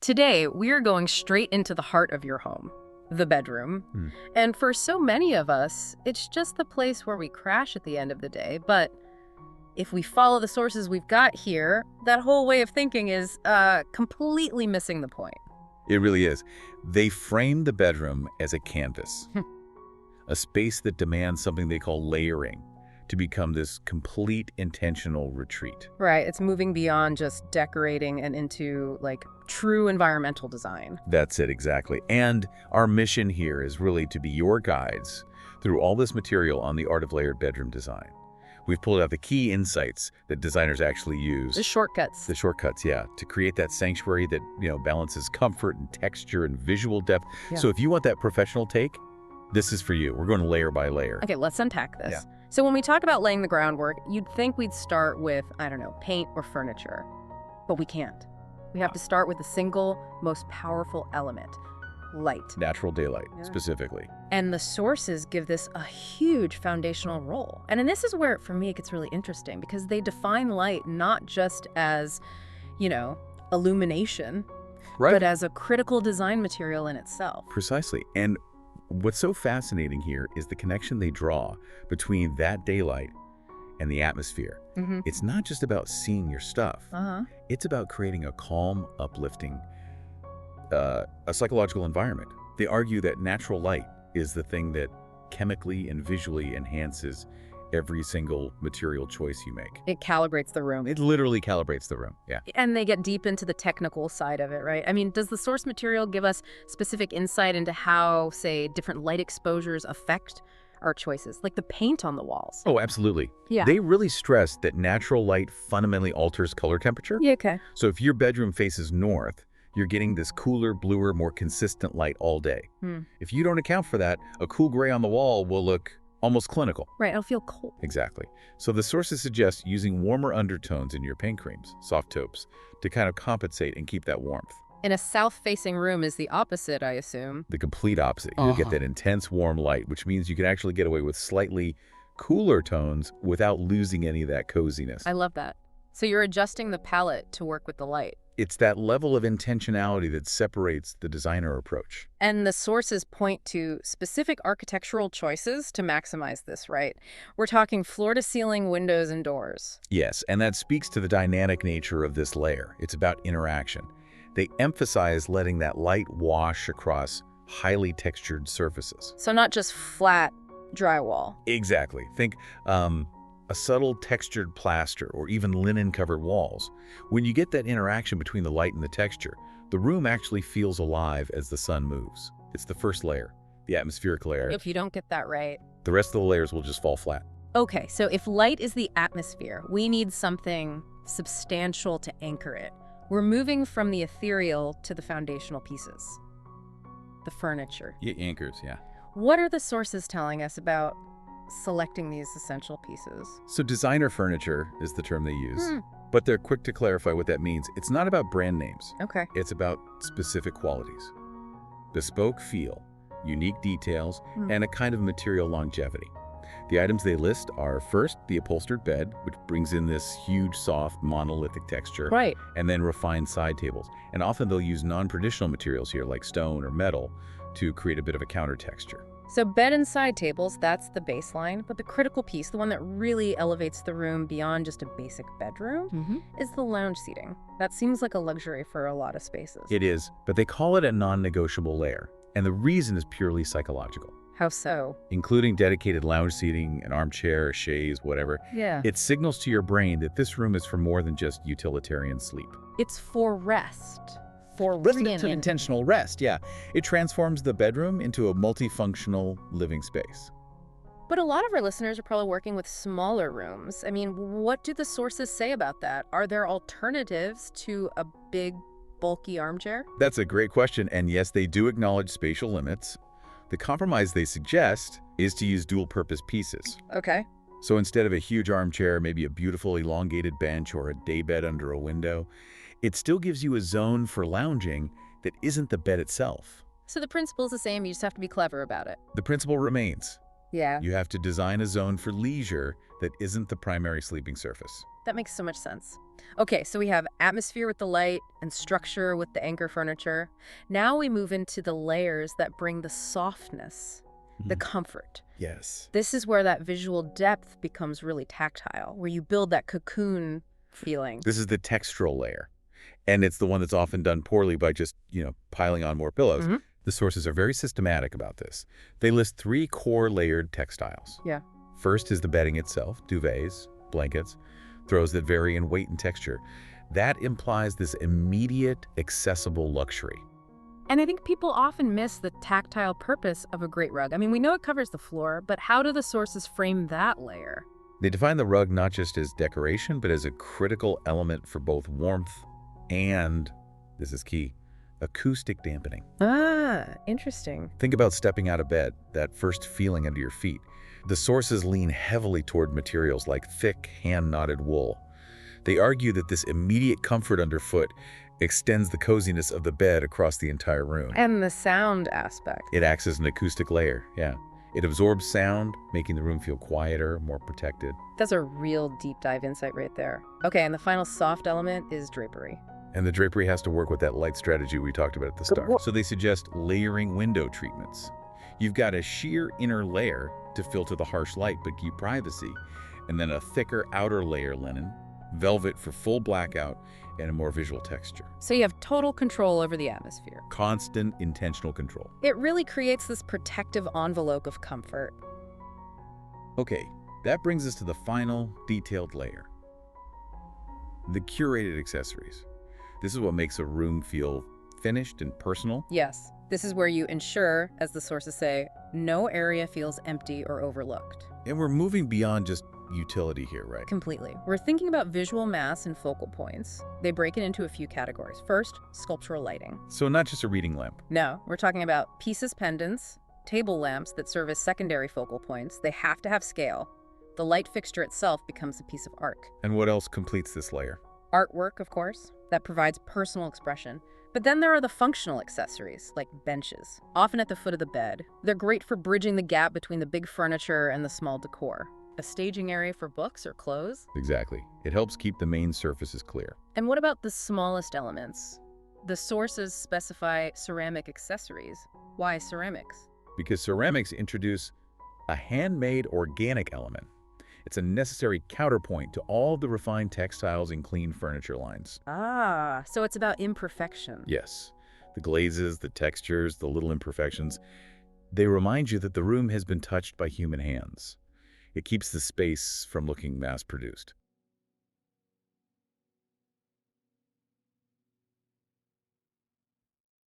Today, we are going straight into the heart of your home, the bedroom. Hmm. And for so many of us, it's just the place where we crash at the end of the day. But if we follow the sources we've got here, that whole way of thinking is completely missing the point. It really is. They frame the bedroom as a canvas, a space that demands something they call layering to become this complete intentional retreat. Right, it's moving beyond just decorating and into, like, true environmental design. That's it, exactly. And our mission here is really to be your guides through all this material on the art of layered bedroom design. We've pulled out the key insights that designers actually use. The shortcuts. The shortcuts, yeah, to create that sanctuary that, balances comfort and texture and visual depth. Yeah. So if you want that professional take, this is for you. We're going layer by layer. Okay, let's unpack this. Yeah. So when we talk about laying the groundwork, you'd think we'd start with, I don't know, paint or furniture. But we can't. We have to start with the single most powerful element, light. Natural daylight, Yeah. specifically. And the sources give this a huge foundational role. And this is where, for me, it gets really interesting because they define light not just as, illumination, Right. but as a critical design material in itself. Precisely. And what's so fascinating here is the connection they draw between that daylight and the atmosphere. Mm-hmm. It's not just about seeing your stuff. Uh-huh. It's about creating a calm, uplifting, a psychological environment. They argue that natural light is the thing that chemically and visually enhances every single material choice you make. It calibrates the room. It literally calibrates the room, yeah. And they get deep into the technical side of it, right? I mean, does the source material give us specific insight into how, say, different light exposures affect our choices, like the paint on the walls? Oh, absolutely. Yeah. They really stress that natural light fundamentally alters color temperature. Yeah, okay. So if your bedroom faces north, you're getting this cooler, bluer, more consistent light all day. If you don't account for that, a cool gray on the wall will look almost clinical. Right, it'll feel cold. Exactly. So the sources suggest using warmer undertones in your paint creams, soft taupes, to kind of compensate and keep that warmth. In a south-facing room is the opposite, I assume. The complete opposite. You'll get that intense warm light, which means you can actually get away with slightly cooler tones without losing any of that coziness. I love that. So you're adjusting the palette to work with the light. It's that level of intentionality that separates the designer approach. And the sources point to specific architectural choices to maximize this, right? We're talking floor-to-ceiling windows and doors. Yes, and that speaks to the dynamic nature of this layer. It's about interaction. They emphasize letting that light wash across highly textured surfaces. So not just flat drywall. Exactly. Think a subtle textured plaster or even linen-covered walls. When you get that interaction between the light and the texture, the room actually feels alive as the sun moves. It's the first layer, the atmospheric layer. If you don't get that right. The rest of the layers will just fall flat. Okay, so if light is the atmosphere, we need something substantial to anchor it. We're moving from the ethereal to the foundational pieces. The furniture. Yeah, anchors, yeah. What are the sources telling us about selecting these essential pieces? So designer furniture is the term they use, but they're quick to clarify what that means. It's not about brand names. Okay. It's about specific qualities. Bespoke feel, unique details, and a kind of material longevity. The items they list are, first, the upholstered bed, which brings in this huge, soft, monolithic texture. Right. And then refined side tables. And often they'll use non-traditional materials here, like stone or metal, to create a bit of a counter texture. So bed and side tables, that's the baseline, but the critical piece, the one that really elevates the room beyond just a basic bedroom, is the lounge seating. That seems like a luxury for a lot of spaces. It is, but they call it a non-negotiable layer. And the reason is purely psychological. How so? Including dedicated lounge seating, an armchair, a chaise, whatever. Yeah. It signals to your brain that this room is for more than just utilitarian sleep. It's for rest. For It's an intentional rest, yeah. It transforms the bedroom into a multifunctional living space. But a lot of our listeners are probably working with smaller rooms. I mean, what do the sources say about that? Are there alternatives to a big, bulky armchair? That's a great question, and yes, they do acknowledge spatial limits. The compromise they suggest is to use dual-purpose pieces. Okay. So instead of a huge armchair, maybe a beautiful elongated bench or a daybed under a window, it still gives you a zone for lounging that isn't the bed itself. So the principle's the same, you just have to be clever about it. The principle remains. Yeah. You have to design a zone for leisure that isn't the primary sleeping surface. That makes so much sense. Okay, so we have atmosphere with the light and structure with the anchor furniture. Now we move into the layers that bring the softness, the comfort. Yes. This is where that visual depth becomes really tactile, where you build that cocoon feeling. This is the textural layer, and it's the one that's often done poorly by just, piling on more pillows. Mhm. The sources are very systematic about this. They list 3 core layered textiles. Yeah. First is the bedding itself, duvets, blankets, throws that vary in weight and texture. That implies this immediate, accessible luxury. And I think people often miss the tactile purpose of a great rug. I mean, we know it covers the floor, but how do the sources frame that layer? They define the rug not just as decoration, but as a critical element for both warmth and, this is key, acoustic dampening. Ah, interesting. Think about stepping out of bed, that first feeling under your feet. The sources lean heavily toward materials like thick, hand-knotted wool. They argue that this immediate comfort underfoot extends the coziness of the bed across the entire room. And the sound aspect. It acts as an acoustic layer, yeah. It absorbs sound, making the room feel quieter, more protected. That's a real deep dive insight right there. Okay, and the final soft element is drapery. And the drapery has to work with that light strategy we talked about at the start. So they suggest layering window treatments. You've got a sheer inner layer to filter the harsh light but keep privacy, and then a thicker outer layer linen, velvet for full blackout, and a more visual texture. So you have total control over the atmosphere. Constant, intentional control. It really creates this protective envelope of comfort. Okay, that brings us to the final, detailed layer. The curated accessories. This is what makes a room feel finished and personal. Yes, this is where you ensure, as the sources say, no area feels empty or overlooked. And we're moving beyond just utility here, right? Completely. We're thinking about visual mass and focal points. They break it into a few categories. First, sculptural lighting. So not just a reading lamp. No, we're talking about pieces pendants, table lamps that serve as secondary focal points. They have to have scale. The light fixture itself becomes a piece of art. And what else completes this layer? Artwork, of course, that provides personal expression. But then there are the functional accessories, like benches, often at the foot of the bed. They're great for bridging the gap between the big furniture and the small decor. A staging area for books or clothes. Exactly. It helps keep the main surfaces clear. And what about the smallest elements? The sources specify ceramic accessories. Why ceramics? Because ceramics introduce a handmade organic element. It's a necessary counterpoint to all the refined textiles and clean furniture lines. Ah, so it's about imperfection. Yes. The glazes, the textures, the little imperfections, they remind you that the room has been touched by human hands. It keeps the space from looking mass-produced.